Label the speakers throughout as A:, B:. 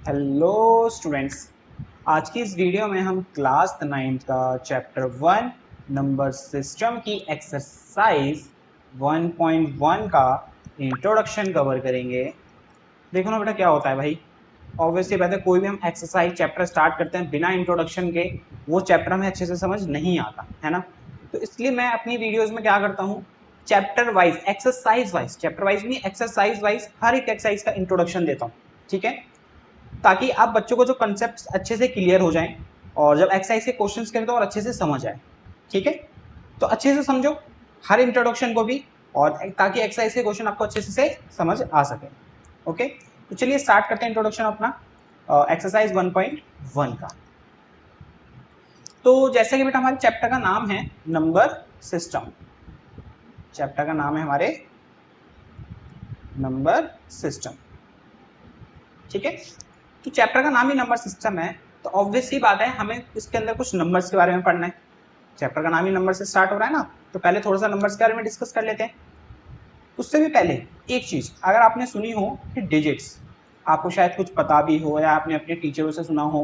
A: Hello students, आज की इस वीडियो में हम क्लास 9 का चैप्टर 1 नंबर सिस्टम की एक्सरसाइज 1.1 का इंट्रोडक्शन कवर करेंगे। देखो ना बेटा क्या होता है भाई, ऑब्वियसली बात है, कोई भी हम एक्सरसाइज चैप्टर स्टार्ट करते हैं बिना इंट्रोडक्शन के वो चैप्टर हमें अच्छे से समझ नहीं आता है ना। तो इसलिए मैं अपनी वीडियोज में क्या करता हूँ, chapter wise exercise wise, chapter wise नहीं एक्सरसाइज वाइज हर एक एक्सरसाइज का इंट्रोडक्शन देता हूँ। ठीक है, ताकि आप बच्चों को जो कंसेप्ट अच्छे से क्लियर हो जाएं और जब एक्सरसाइज के क्वेश्चंस करें तो और अच्छे से समझ आए। ठीक है, तो अच्छे से समझो हर इंट्रोडक्शन को भी, और ताकि एक्सरसाइज के क्वेश्चन आपको अच्छे से समझ आ सके। ओके, तो चलिए स्टार्ट करते हैं इंट्रोडक्शन अपना एक्सरसाइज 1.1 का। तो जैसे कि बेटा हमारे चैप्टर का नाम है नंबर सिस्टम, चैप्टर का नाम है हमारे नंबर सिस्टम। ठीक है, तो चैप्टर का नाम ही नंबर सिस्टम है, तो ऑब्वियस ही बात है हमें इसके अंदर कुछ नंबर्स के बारे में पढ़ना है। चैप्टर का नाम ही नंबर से स्टार्ट हो रहा है ना, तो पहले थोड़ा सा नंबर्स के बारे में डिस्कस कर लेते हैं। उससे भी पहले एक चीज अगर आपने सुनी हो कि डिजिट्स, आपको शायद कुछ पता भी हो या आपने अपने टीचरों से सुना हो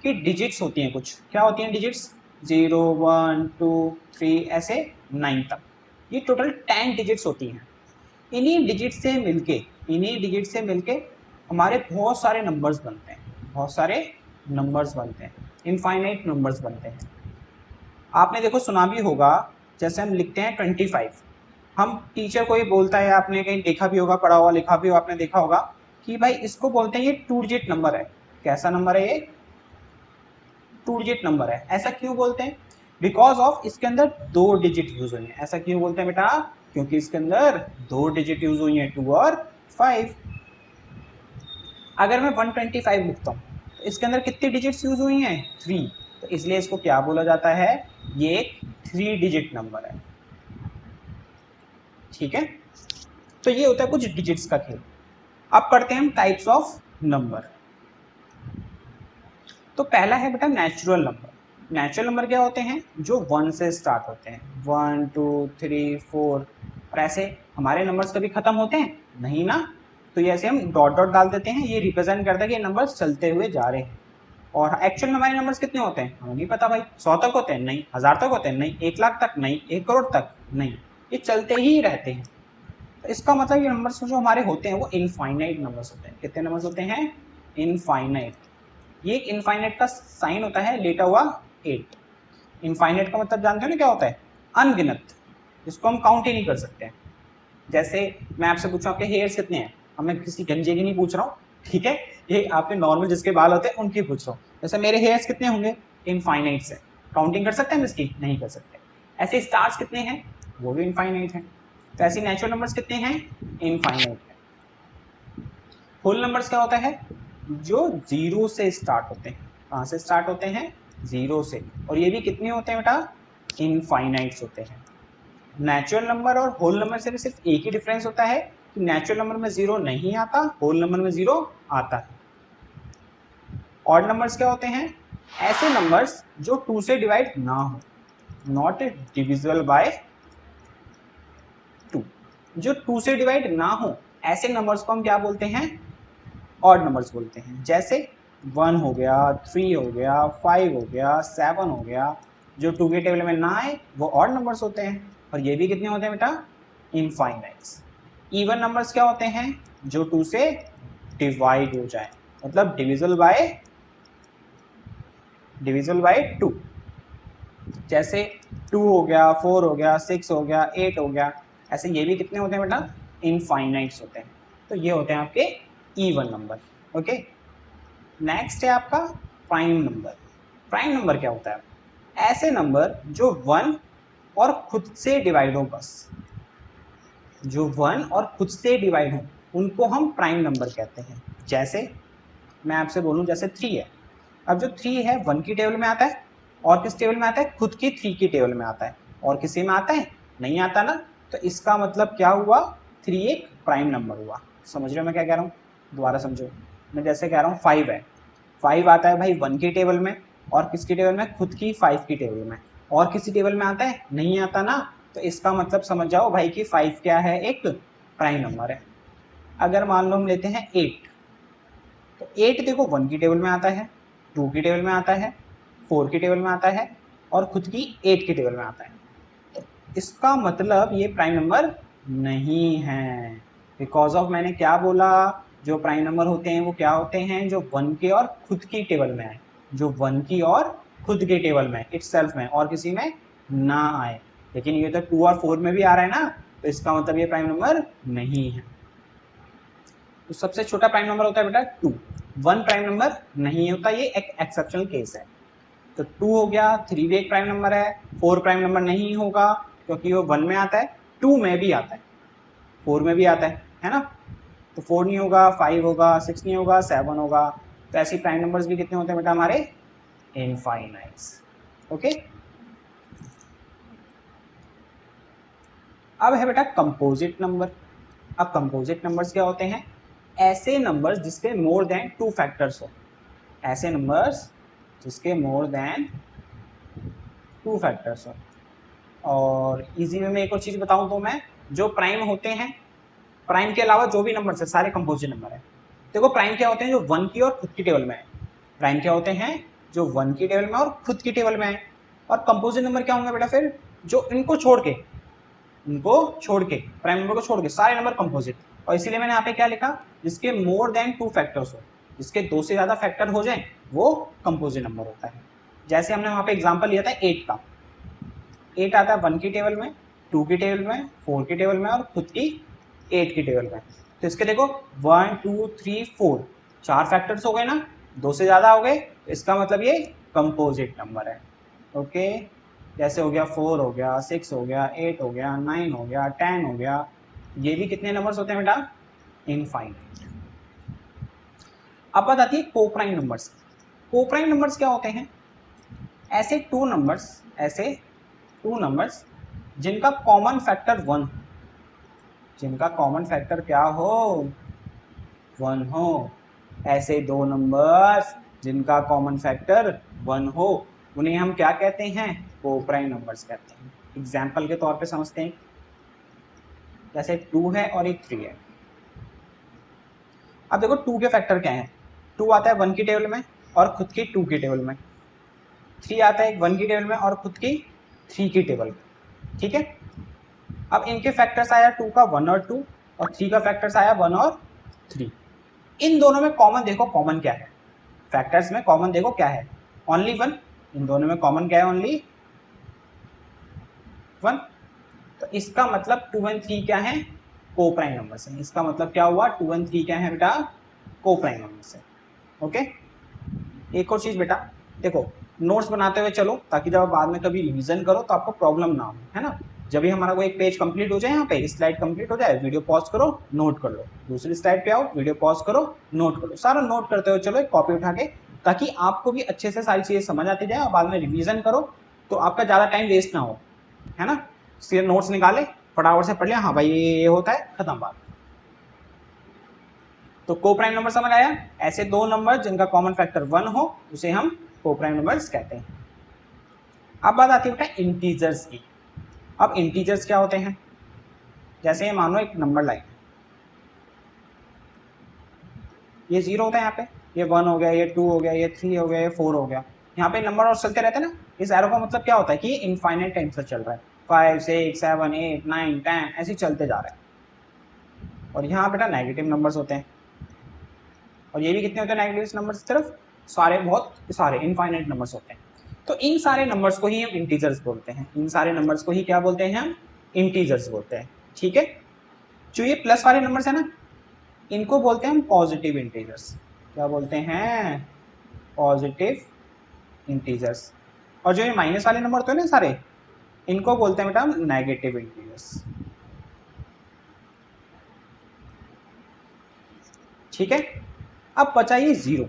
A: कि डिजिट्स होती हैं, कुछ क्या होती हैं डिजिट्स, 0 1 2 3 ऐसे 9 तक, ये टोटल 10 डिजिट्स होती हैं। इन्हीं डिजिट से मिलके हमारे बहुत सारे नंबर्स बनते हैं, बहुत सारे नंबर्स बनते हैं, इनफाइनाइट नंबर्स बनते हैं। आपने देखो सुना भी होगा, जैसे हम लिखते हैं 25, हम टीचर कोई बोलता है, आपने कहीं देखा भी होगा, पढ़ा हुआ लिखा भी हो आपने देखा होगा कि भाई इसको बोलते हैं ये 2 डिजिट नंबर है। कैसा नंबर है ये? 2 डिजिट नंबर है। ऐसा क्यों बोलते हैं? बिकॉज ऑफ इसके अंदर 2 डिजिट यूज हुई है। ऐसा क्यों बोलते हैं बेटा? क्योंकि इसके अंदर 2 डिजिट यूज हुई है, 2 और 5। अगर मैं 125 लिखता हूँ तो इसके अंदर कितनी डिजिट्स यूज हुई हैं? 3, तो इसलिए इसको क्या बोला जाता है? ये एक 3 डिजिट नंबर है। ठीक है, तो ये होता है कुछ डिजिट्स का खेल। अब पढ़ते हैं हम टाइप्स ऑफ नंबर। तो पहला है बेटा नेचुरल नंबर। नेचुरल नंबर क्या होते हैं? जो 1 से स्टार्ट होते हैं, 1 2 3 4, और ऐसे हमारे नंबर्स कभी खत्म होते हैं नहीं ना, तो ये ऐसे हम डॉट डॉट डाल देते हैं, ये रिप्रेजेंट करता है कि ये नंबर्स चलते हुए जा रहे हैं। और एक्चुअल में हमारे नंबर्स कितने होते हैं हमें नहीं पता भाई। 100 तक होते हैं? नहीं। 1000 तक होते हैं? नहीं। 1 लाख तक? नहीं। 1 करोड़ तक? नहीं। ये चलते ही रहते हैं। तो इसका मतलब ये नंबर्स जो हमारे होते हैं वो इनफाइनाइट नंबर्स होते हैं। कितने नंबर्स होते हैं? इनफाइनाइट। ये इनफाइनाइट का साइन होता है लेटा हुआ 8। इनफाइनाइट का मतलब जानते हो ना क्या होता है? अनगिनत, जिसको हम काउंट ही नहीं कर सकते हैं। जैसे मैं आपसे पूछूं आपके हेयर्स कितने हैं, अब मैं किसी गंजे की नहीं पूछ रहा हूँ, ठीक है, ये आपके नॉर्मल जिसके बाल होते हैं उनकी पूछ रहा हूँ। जैसे मेरे हेयर्स कितने होंगे? इनफाइनाइट से काउंटिंग कर सकते हैं हम इसकी? नहीं कर सकते। ऐसे स्टार्स कितने हैं? वो भी इनफाइनाइट है। तो ऐसे नेचुरल नंबर्स कितने हैं? इनफाइनाइट है। होल नंबर्स क्या होता है? जो 0 से स्टार्ट होते हैं। कहाँ से स्टार्ट होते हैं? 0 से, और ये भी कितने होते हैं बेटा? इनफाइनाइट्स होते हैं। नेचुरल नंबर और होल नंबर से भी सिर्फ एक ही डिफरेंस होता है कि नेचुरल नंबर में 0 नहीं आता, होल नंबर में 0 आता है। ऑड नंबर्स क्या होते हैं? ऐसे नंबर्स जो 2 से डिवाइड ना हो, नॉट डिविजिबल बाय 2। जो 2 से डिवाइड ना हो ऐसे नंबर्स को हम क्या बोलते हैं? ऑड नंबर्स बोलते हैं। जैसे 1 हो गया, 3 हो गया, 5 हो गया, 7 हो गया, जो 2 के टेबल में ना आए वो ऑड नंबर्स होते हैं। और ये भी कितने होते हैं बेटा? इनफाइनाइट्स। इवन नंबर्स क्या होते हैं? जो 2 से डिवाइड हो जाए, मतलब डिविजिबल बाय 2। जैसे 2 हो गया, 4 हो गया, 6 हो गया, 8 हो गया, ऐसे ये भी कितने होते हैं बेटा? इनफाइनाइट्स होते हैं। तो ये होते हैं आपके इवन नंबर। ओके, नेक्स्ट है आपका प्राइम नंबर। प्राइम नंबर क्या होता है? ऐसे नंबर जो 1 और खुद से डिवाइड हो, बस जो 1 और खुद से डिवाइड हो उनको हम प्राइम नंबर कहते हैं। जैसे मैं आपसे बोलूं, जैसे 3 है, अब जो 3 है 1 की टेबल में आता है, और किस टेबल में आता है? खुद की 3 की टेबल में आता है। और किसी में आता है? नहीं आता ना। तो इसका मतलब क्या हुआ? 3 एक प्राइम नंबर हुआ। समझ रहे हो मैं क्या कह रहा हूँ? दोबारा समझो, मैं जैसे कह रहा हूँ 5 है, 5 आता है भाई 1 की टेबल में, और किसकी टेबल में? खुद की 5 की टेबल में। और किसी टेबल में आता है? नहीं आता ना। तो इसका मतलब समझ जाओ भाई कि 5 क्या है? एक प्राइम नंबर है। अगर मान लो हम लेते हैं 8, तो 8 देखो 1 की टेबल में आता है, 2 की टेबल में आता है, 4 की टेबल में आता है और खुद की 8 की टेबल में आता है। तो इसका मतलब ये प्राइम नंबर नहीं है, बिकॉज ऑफ मैंने क्या बोला, जो प्राइम नंबर होते हैं वो क्या होते हैं, जो 1 के और खुद की टेबल में आए, जो 1 की और खुद के टेबल में इटसेल्फ में और किसी में ना आए। लेकिन ये तो 2 और 4 में भी आ रहा है ना, तो इसका मतलब ये प्राइम नंबर नहीं है। तो सबसे छोटा प्राइम नंबर होता है बेटा 2, 1 प्राइम नंबर नहीं होता, ये एक एक्सेप्शनल केस है। तो 2 हो गया, 3 भी एक प्राइम नंबर है, 4 प्राइम नंबर नहीं होगा क्योंकि वो 1 में आता है, 2 में भी आता है, 4 में भी आता है ना। तो 4 नहीं होगा, 5 होगा, 6 नहीं होगा, 7 होगा। तो ऐसे प्राइम नंबर्स भी कितने होते हैं बेटा हमारे, इनफाइनाइट। ओके, अब है बेटा कंपोजिट नंबर। अब कंपोजिट नंबर्स क्या होते हैं, ऐसे नंबर्स जिसके मोर देन 2 फैक्टर्स हो, ऐसे नंबर्स जिसके मोर देन 2 फैक्टर्स हो। और इजी वे में एक और चीज बताऊं तो मैं, जो प्राइम होते हैं, प्राइम के अलावा जो भी नंबर है सारे कंपोजिट नंबर है। देखो प्राइम क्या होते हैं, जो 1 की और खुद की टेबल में है। प्राइम क्या होते हैं, जो 1 की टेबल में और खुद की टेबल में है। और कंपोजिट नंबर क्या होंगे बेटा फिर, जो इनको छोड़ के प्राइम नंबर को छोड़ के सारे नंबर कंपोजिट। और इसीलिए मैंने यहाँ पे क्या लिखा, जिसके मोर देन 2 फैक्टर्स हो, जिसके 2 से ज्यादा फैक्टर हो जाए वो कंपोजिट नंबर होता है। जैसे हमने वहाँ पे एग्जाम्पल लिया था 8 का, 8 आता है 1 की टेबल में, 2 की टेबल में, 4 की टेबल में और खुद की 8 की टेबल में। तो इसके देखो 1 2 3 4 4 फैक्टर्स हो गए ना, 2 से ज़्यादा हो गए, तो इसका मतलब ये कंपोजिट नंबर है। ओके, जैसे हो गया 4 हो गया, 6 हो गया, 8 हो गया, 9 हो गया, 10 हो गया। ये भी कितने नंबर्स होते हैं बेटा, इनफाइनाइट। अब बात आती है कोप्राइम नंबर्स। कोप्राइम नंबर्स क्या होते हैं, ऐसे टू नंबर्स जिनका कॉमन फैक्टर 1, जिनका कॉमन फैक्टर क्या हो, 1 हो। ऐसे 2 नंबर्स जिनका कॉमन फैक्टर 1 हो, उन्हें हम क्या कहते हैं, कोप्राइम नंबर्स कहते हैं। एग्जाम्पल के तौर पे समझते हैं, जैसे 2 है और एक 3 है। अब देखो 2 के फैक्टर क्या है, 2 आता है 1 की टेबल में और खुद की 2 की टेबल में, 3 आता है 1 की टेबल में और खुद की 3 की टेबल में। ठीक है, अब इनके फैक्टर्स आया 2 का 1 और 2, और 3 का फैक्टर्स आया 1 और 3। इन दोनों में कॉमन देखो, कॉमन क्या है, फैक्टर्स में कॉमन देखो क्या है, ओनली 1। इन दोनों में कॉमन क्या है, ओनली 1। तो इसका मतलब 2 और 3 क्या है, कोप्राइम नंबर्स है। इसका मतलब क्या हुआ, 2 और 3 क्या है बेटा, कोप्राइम नंबर्स है। ओके, एक और चीज बेटा देखो, नोट्स बनाते हुए चलो, ताकि जब बाद में कभी रिवीजन करो तो आपको प्रॉब्लम ना हो, है ना। जब भी हमारा कोई एक पेज कंप्लीट हो जाए, यहाँ पे स्लाइड कंप्लीट हो जाए, वीडियो पॉज करो, नोट कर लो, दूसरी स्लाइड पे आओ, वीडियो पॉज करो, नोट कर लो, सारा नोट करते हुए चलो एक कॉपी उठा के, ताकि आपको भी अच्छे से सारी चीजें समझ आती जाए और बाद में रिवीजन करो तो आपका ज्यादा टाइम वेस्ट ना हो, है ना। सीधे नोट्स निकाले, फटाफट से पढ़ लिया, हाँ भाई ये होता है, खत्म बात। तो कोप्राइम नंबर समझ आया, ऐसे 2 नंबर जिनका कॉमन फैक्टर 1 हो उसे हम कोप्राइम नंबर्स कहते हैं। अब बात आती है बेटा इंटीजर्स की। अब इंटीजर्स क्या होते हैं, जैसे ये मानो एक नंबर लाइन, ये 0 होता है, यहाँ पे ये 1 हो गया, ये 2 हो गया, ये 3 हो गया, ये 4 हो गया। यहाँ पे नंबर और चलते रहते हैं ना, इस एरो का मतलब क्या होता है कि ये इनफाइनाइट टाइम से चल रहा है, 5 6 7 8 9 10 ऐसे चलते जा रहे हैं। और यहाँ बेटा नेगेटिव नंबर्स होते हैं, और ये भी कितने होते हैं नेगेटिव नंबर्स, सिर्फ सारे बहुत सारे इनफाइनाइट नंबर्स होते हैं। तो इन सारे नंबर्स को ही हम इंटीजर्स बोलते हैं, इन सारे नंबर्स को ही क्या बोलते हैं हम, इंटीजर्स बोलते हैं। ठीक है, जो ये प्लस वाले नंबर्स है ना, इनको बोलते हैं हम पॉजिटिव इंटीजर्स। क्या बोलते हैं, पॉजिटिव इंटीजर्स। और जो ये माइनस वाले नंबर होते हैं ना सारे, इनको बोलते हैं बेटा हम नेगेटिव इंटीजर्स। ठीक है, अब बचा ये 0।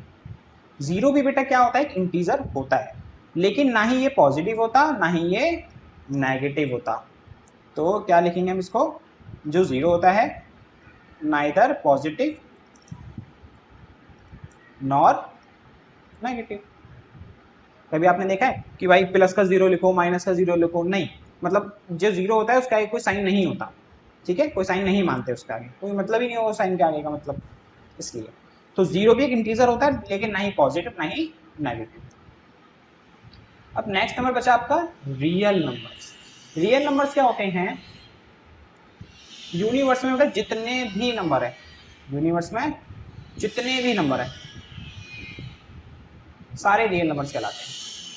A: 0 भी बेटा क्या होता है, एक इंटीजर होता है, लेकिन ना ही ये पॉजिटिव होता ना ही ये नेगेटिव होता। तो क्या लिखेंगे हम इसको, जो 0 होता है नाइदर पॉजिटिव नॉर नेगेटिव। कभी आपने देखा है कि भाई प्लस का 0 लिखो, माइनस का 0 लिखो, नहीं, मतलब जो 0 होता है उसका आगे कोई साइन नहीं होता। ठीक है, कोई साइन नहीं मानते उसका आगे, कोई मतलब ही नहीं होगा साइन के आगे का मतलब, इसलिए। तो जीरो भी एक इंटीजर होता है, लेकिन ना ही पॉजिटिव ना ही नेगेटिव। अब नेक्स्ट नंबर बचा आपका रियल नंबर्स। रियल नंबर्स क्या होते हैं? यूनिवर्स में बेटा जितने भी नंबर है, यूनिवर्स में जितने भी नंबर है सारे रियल नंबर्स कहलाते हैं,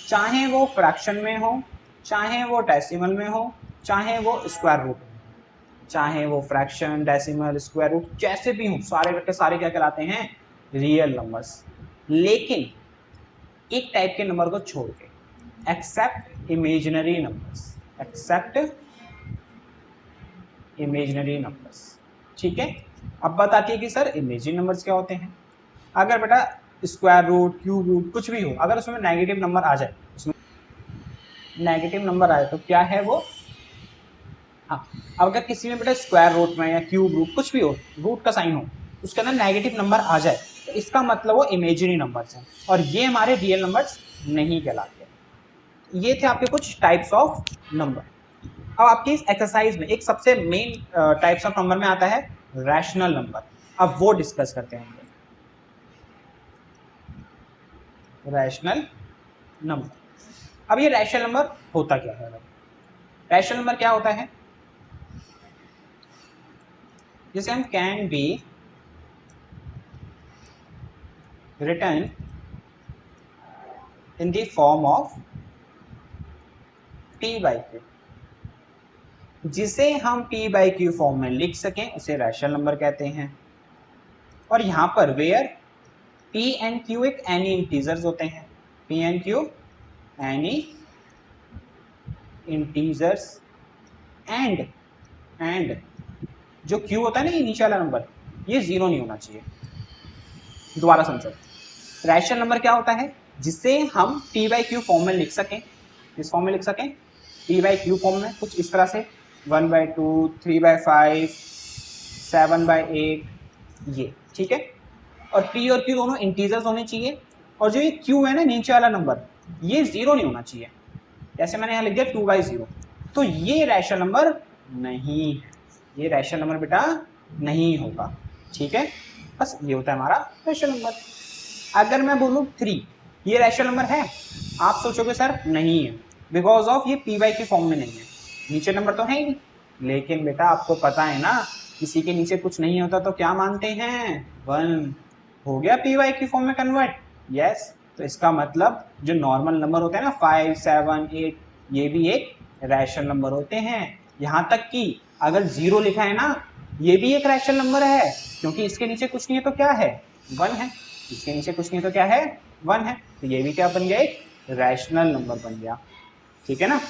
A: चाहे वो फ्रैक्शन में हो, चाहे वो डेसिमल में हो, चाहे वो स्क्वायर रूट में, चाहे वो फ्रैक्शन, डेसिमल, स्क्वायर रूट जैसे भी हो, सारे के सारे क्या कहलाते हैं? Real numbers. लेकिन एक टाइप के नंबर को छोड़ के, except imaginary numbers, except imaginary numbers. ठीक है, अब बताती है कि सर इमेजिनरी नंबर्स क्या होते हैं। अगर बेटा स्क्वायर रूट, क्यूब रूट कुछ भी हो, अगर उसमें नेगेटिव नंबर आ जाए, उसमें नेगेटिव नंबर आए तो क्या है वो? हाँ, अब अगर किसी में बेटा स्क्वायर रूट में या क्यूब रूट कुछ भी हो, रूट का साइन हो, उसके अंदर नेगेटिव नंबर आ जाए तो इसका मतलब वो इमेजिनरी नंबर्स हैं और ये हमारे रियल नंबर्स नहीं कहलाते। ये थे आपके कुछ टाइप्स ऑफ नंबर। अब आपकी इस एक्सरसाइज में एक सबसे मेन टाइप्स ऑफ नंबर में आता है रैशनल नंबर। अब वो डिस्कस करते हैं। रैशनल नंबर, अब ये रैशनल नंबर होता क्या है? रैशनल नंबर क्या होता है? जिसे हम can be written in the form of p by q, जिसे हम p by q फॉर्म में लिख सकें उसे रैशनल नंबर कहते हैं। और यहां पर वेयर p एंड q एक एनी इंटीजर्स होते हैं, p and q any integers, and जो q होता है ना, ये नीचे वाला नंबर, ये जीरो नहीं होना चाहिए। दोबारा समझो, रैशनल नंबर क्या होता है? जिसे हम p by q फॉर्म में लिख सकें, इस फॉर्म में लिख सकें, p by q फॉर्म में, कुछ इस तरह से 1/2, 3/5, 7/8 ये, ठीक है। और p और q दोनों इंटीजर्स होने चाहिए, और जो ये q है ना नीचे वाला नंबर, ये जीरो नहीं होना चाहिए। जैसे मैंने यहाँ लिख दिया 2/0, तो ये रैशनल नंबर नहीं है, ये रैशनल नंबर बेटा नहीं होगा, ठीक है। बस ये होता है हमारा रैशनल नंबर। अगर मैं बोलूँ 3, ये रैशनल नंबर है? आप सोचोगे सर नहीं है, बिकॉज ऑफ ये p by q फॉर्म में नहीं है, नीचे नंबर तो है ही नहीं। लेकिन बेटा आपको पता है ना, किसी के नीचे कुछ नहीं होता तो क्या मानते हैं? 1 हो गया p by q फॉर्म में कन्वर्ट, यस। तो इसका मतलब जो नॉर्मल नंबर होते हैं ना 5, 7, 8, ये भी एक रैशनल नंबर होते हैं। यहाँ तक कि अगर 0 लिखा है ना, ये भी एक रैशनल नंबर है, क्योंकि इसके नीचे कुछ नहीं है तो क्या है? 1 है। इसके नीचे कुछ नहीं है तो क्या है? 1 है। तो ये भी क्या बन गया? एक रैशनल नंबर बन गया, ठीक है ना।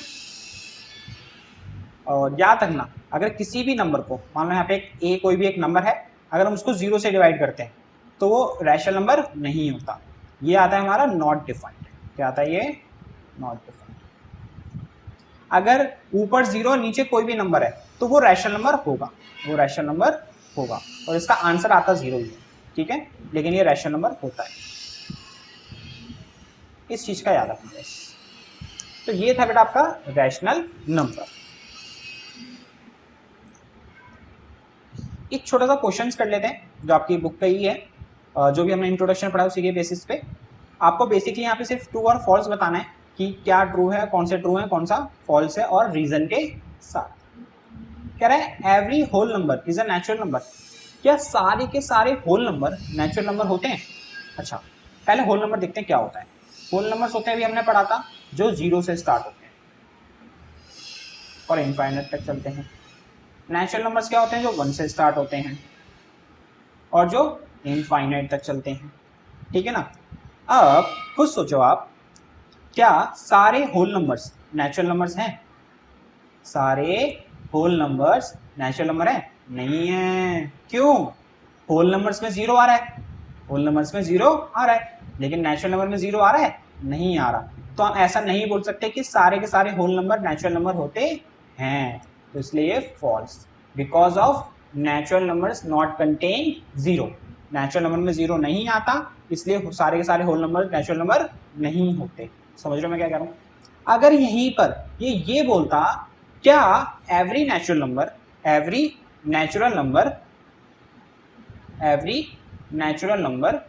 A: और याद रखना, अगर किसी भी नंबर को, मान लो यहाँ पे एक कोई भी एक नंबर है, अगर हम उसको 0 से डिवाइड करते हैं तो वो रैशनल नंबर नहीं होता। ये आता है हमारा नॉट डिफाइंड। क्या आता है ये? Not defined. अगर ऊपर 0 नीचे कोई भी नंबर है तो वो रैशनल नंबर होगा, वो रैशनल नंबर होगा, और इसका आंसर आता 0 ही है, ठीक है, लेकिन ये रैशनल नंबर होता है। इस चीज का याद रखना। तो ये था बेटा आपका रैशनल नंबर। एक छोटा सा क्वेश्चन कर लेते हैं जो आपकी बुक का ही है, जो भी हमने इंट्रोडक्शन पढ़ा उसी के बेसिस पे। आपको बेसिकली यहाँ पे सिर्फ ट्रू और फॉल्स बताना है कि क्या ट्रू है, कौन से ट्रू है, कौन सा फॉल्स है, और रीजन के साथ। कह रहा है every whole number is a natural number. क्या सारे के सारे होल नंबर नेचुरल नंबर होते हैं? अच्छा, पहले होल नंबर देखते हैं क्या होता है। होल नंबर्स होते हैं, अभी हमने पढ़ा था, जो 0 से स्टार्ट होते हैं और इनफाइनाइट तक चलते हैं। नेचुरल नंबर्स क्या होते हैं? जो 1 से स्टार्ट होते हैं और जो इनफाइनाइट तक चलते हैं, ठीक है ना। अब खुद सोचो आप, क्या सारे होल नंबर्स नेचुरल नंबर्स हैं? सारे होल नंबर्स नेचुरल नंबर है? नहीं है। क्यों? होल नंबर्स में 0 आ रहा है, होल नंबर्स में 0 आ रहा है, लेकिन नेचुरल नंबर में 0 आ रहा है? नहीं आ रहा। तो हम ऐसा नहीं बोल सकते कि सारे के सारे होल नंबर नेचुरल नंबर होते हैं, तो इसलिए ये false. Because of natural numbers not contain 0, natural number में 0 नहीं आता, इसलिए सारे के सारे होल नंबर नेचुरल नंबर नहीं होते। समझ रहे हो मैं क्या कह रहा हूँ? अगर यहीं पर ये बोलता क्या every natural natural number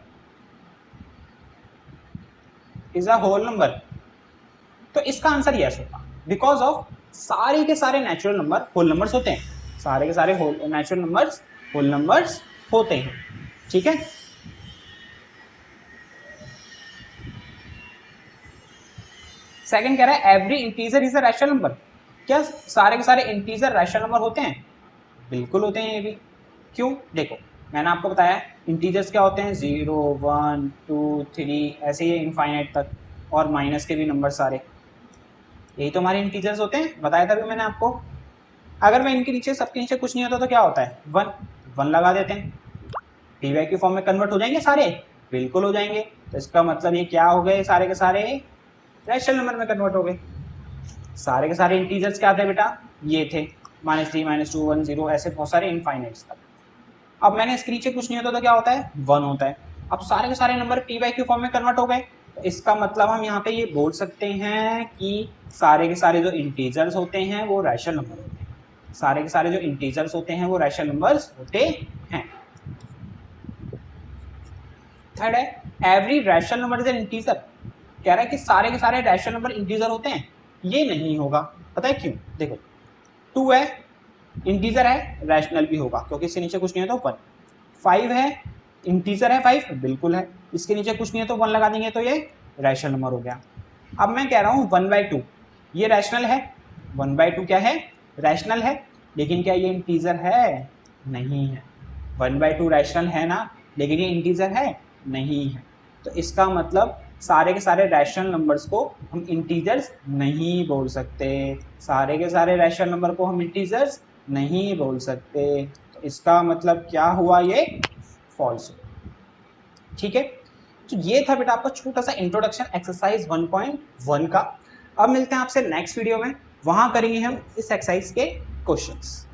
A: is a whole number, तो इसका आंसर यस होगा, बिकॉज ऑफ सारे के सारे नेचुरल नंबर होल नंबर्स होते हैं, सारे के सारे नेचुरल नंबर्स होल नंबर्स होते हैं। ठीक है, सेकंड कह रहा है every integer is a rational number, क्या सारे के सारे इंटीजर रैशनल नंबर होते हैं? बिल्कुल होते हैं ये भी। क्यों? देखो मैंने आपको बताया इंटीजर्स क्या होते हैं, 0 1 2 3 ऐसे ही इनफाइनाइट तक, और माइनस के भी नंबर सारे, यही तो हमारे इंटीजर्स होते हैं, बताया था भी मैंने आपको। अगर मैं इनके नीचे सबके नीचे कुछ नहीं होता तो क्या होता है, 1 लगा देते हैं, पीवाई की फॉर्म में कन्वर्ट हो जाएंगे सारे, बिल्कुल हो जाएंगे। तो इसका मतलब ये क्या हो गए, सारे के सारे रैशनल नंबर में कन्वर्ट हो गए। सारे के सारे इंटीजर्स क्या थे बेटा, ये थे -3 -2 1 0 ऐसे बहुत सारे इनफाइनाइट्स तक। अब मैंने इसके नीचे कुछ नहीं होता तो क्या होता है, 1 होता है। अब सारे के सारे number p by q form में कन्वर्ट हो गए, तो इसका मतलब हम यहाँ पे ये बोल सकते हैं कि सारे के सारे जो इंटीजर्स होते हैं वो रैशनल नंबर होते हैं, सारे के सारे जो इंटीजर्स होते हैं वो रैशनल नंबर्स होते हैं। थर्ड है every rational number is an integer, कह रहा है कि सारे के सारे रैशनल नंबर इंटीजर होते हैं, ये नहीं होगा। पता है क्यों? देखो 2 है इंटीजर है, रैशनल भी होगा क्योंकि इसके नीचे कुछ नहीं है तो 1। 5 है इंटीजर है, 5 बिल्कुल है, इसके नीचे कुछ नहीं है तो 1 लगा देंगे तो ये रैशनल नंबर हो गया। अब मैं कह रहा हूँ 1/2 ये रैशनल है, 1/2 क्या है, रैशनल है, लेकिन क्या ये इंटीजर है? नहीं है। 1/2 रैशनल है ना, लेकिन ये इंटीजर है? नहीं है। तो इसका मतलब सारे के सारे रैशनल नंबर्स को हम इंटीजर्स नहीं बोल सकते, सारे के सारे रैशनल नंबर को हम इंटीजर्स नहीं बोल सकते। तो इसका मतलब क्या हुआ, ये फॉल्स हुआ। ठीक है, तो ये था बेटा आपका छोटा सा इंट्रोडक्शन एक्सरसाइज 1.1 का। अब मिलते हैं आपसे नेक्स्ट वीडियो में, वहां करेंगे हम इस एक्सरसाइज के क्वेश्चंस।